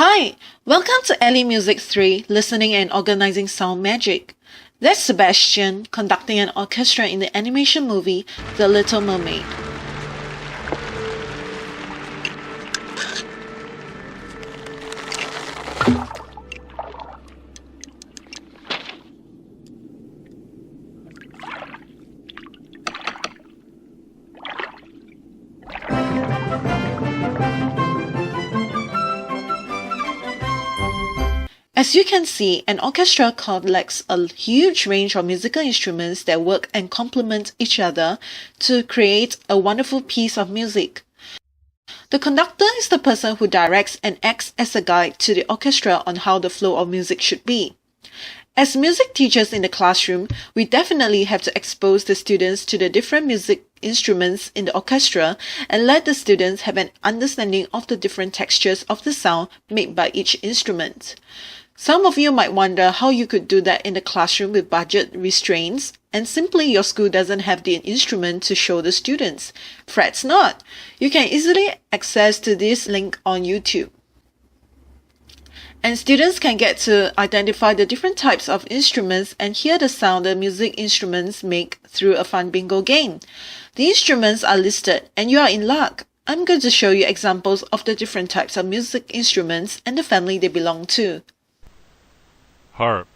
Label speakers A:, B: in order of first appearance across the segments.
A: Hi, welcome to Ellymusic3, Listening and Organizing Sound Magic. That's Sebastian conducting an orchestra in the animation movie The Little Mermaid. As you can see, an orchestra collects a huge range of musical instruments that work and complement each other to create a wonderful piece of music. The conductor is the person who directs and acts as a guide to the orchestra on how the flow of music should be. As music teachers in the classroom, we definitely have to expose the students to the different music instruments in the orchestra and let the students have an understanding of the different textures of the sound made by each instrument. Some of you might wonder how you could do that in the classroom with budget restraints and simply your school doesn't have the instrument to show the students. Fret not! You can easily access to this link on YouTube. And students can get to identify the different types of instruments and hear the sound the music instruments make through a fun bingo game. The instruments are listed and you are in luck. I'm going to show you examples of the different types of music instruments and the family they belong to.
B: Harp.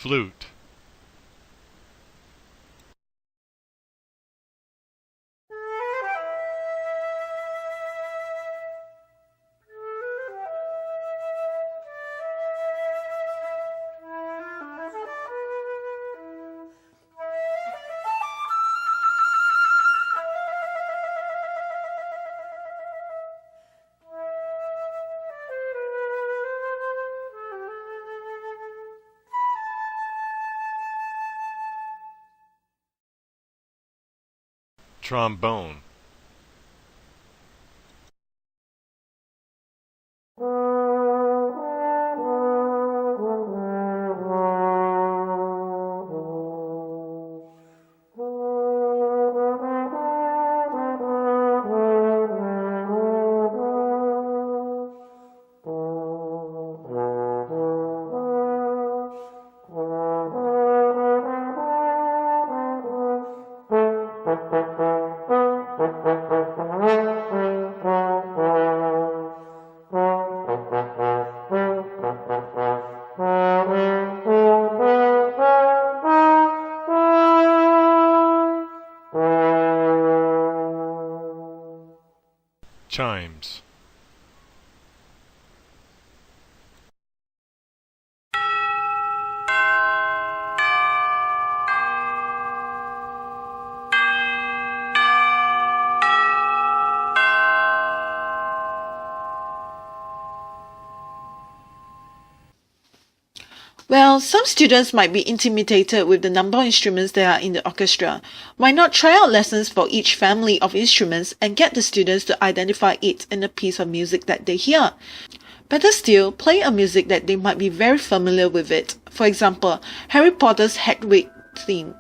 B: Flute. Trombone. Chimes.
A: Well, some students might be intimidated with the number of instruments that are in the orchestra. Why not try out lessons for each family of instruments and get the students to identify it in a piece of music that they hear? Better still, play a music that they might be very familiar with it. For example, Harry Potter's Hedwig theme.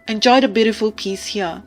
A: Enjoy the beautiful piece here.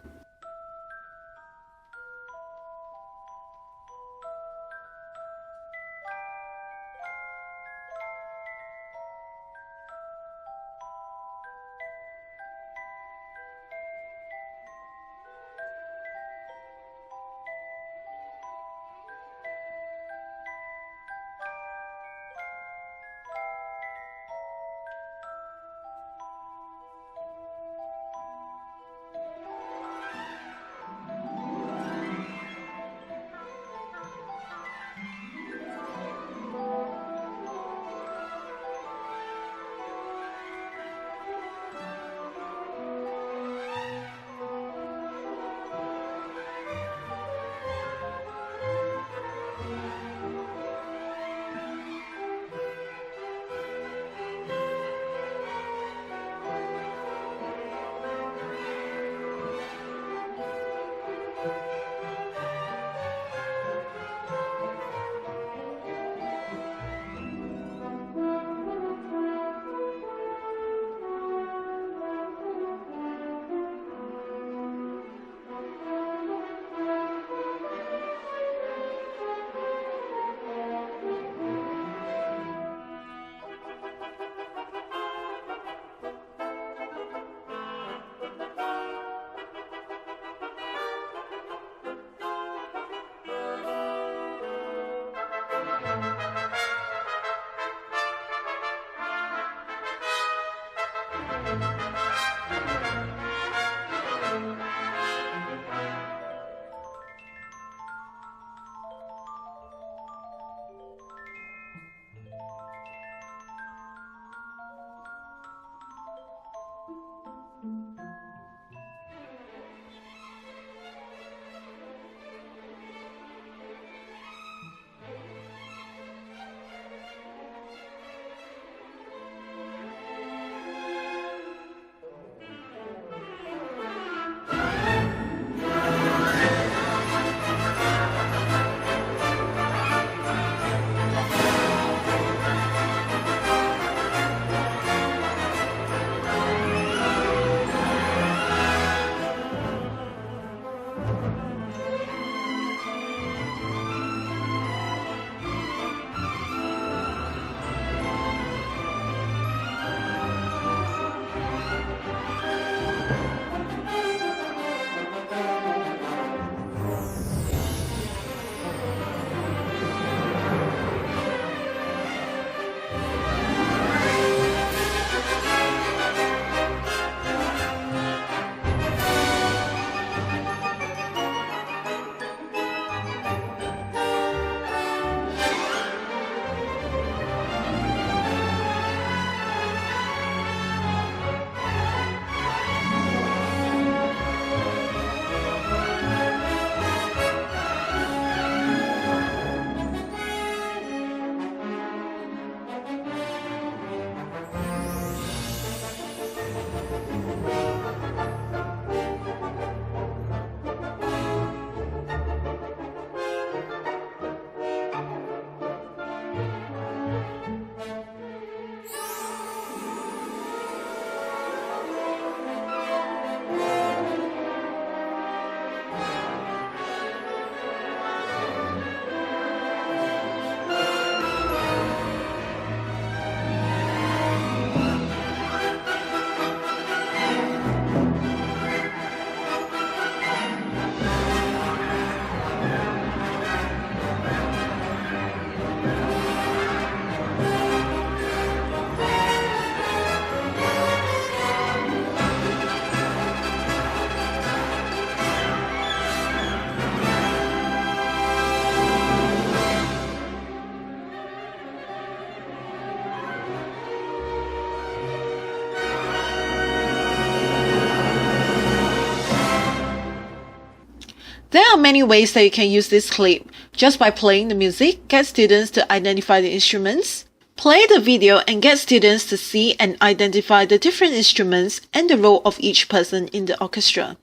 A: There are many ways that you can use this clip. Just by playing the music, get students to identify the instruments. Play the video and get students to see and identify the different instruments and the role of each person in the orchestra.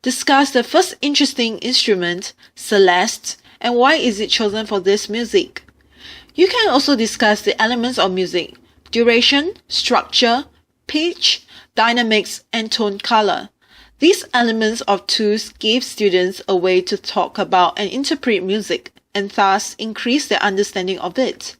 A: Discuss the first interesting instrument, Celeste, and why is it chosen for this music. You can also discuss the elements of music, duration, structure, pitch, dynamics, and tone color. These elements of tools give students a way to talk about and interpret music, and thus increase their understanding of it.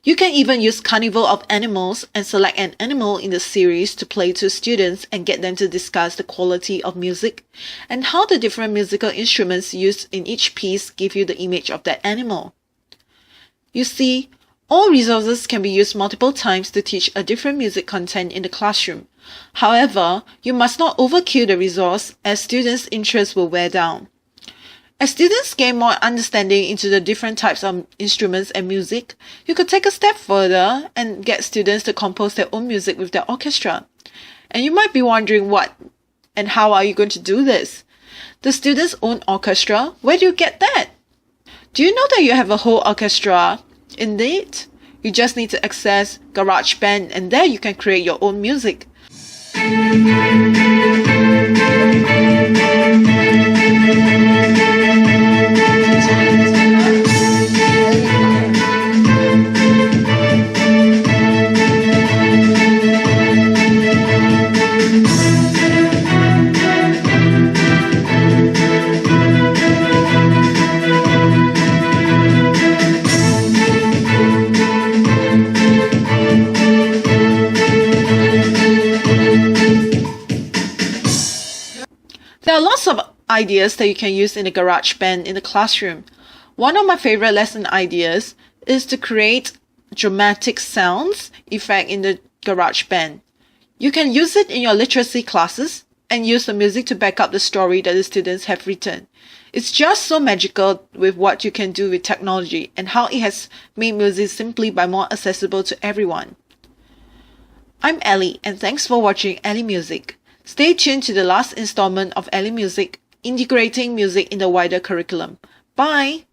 A: You can even use Carnival of Animals and select an animal in the series to play to students and get them to discuss the quality of music and how the different musical instruments used in each piece give you the image of that animal. You see, all resources can be used multiple times to teach a different music content in the classroom. However, you must not overkill the resource as students' interest will wear down. As students gain more understanding into the different types of instruments and music, you could take a step further and get students to compose their own music with their orchestra. And you might be wondering what and how are you going to do this? The students' own orchestra? Where do you get that? Do you know that you have a whole orchestra? Indeed, you just need to access GarageBand and there you can create your own music. There are lots of ideas that you can use in the GarageBand in the classroom. One of my favorite lesson ideas is to create dramatic sounds effect in the GarageBand. You can use it in your literacy classes and use the music to back up the story that the students have written. It's just so magical with what you can do with technology and how it has made music simply by more accessible to everyone. I'm Ellie and thanks for watching Ellymusic. Stay tuned to the last installment of Ellymusic, integrating music in the wider curriculum. Bye!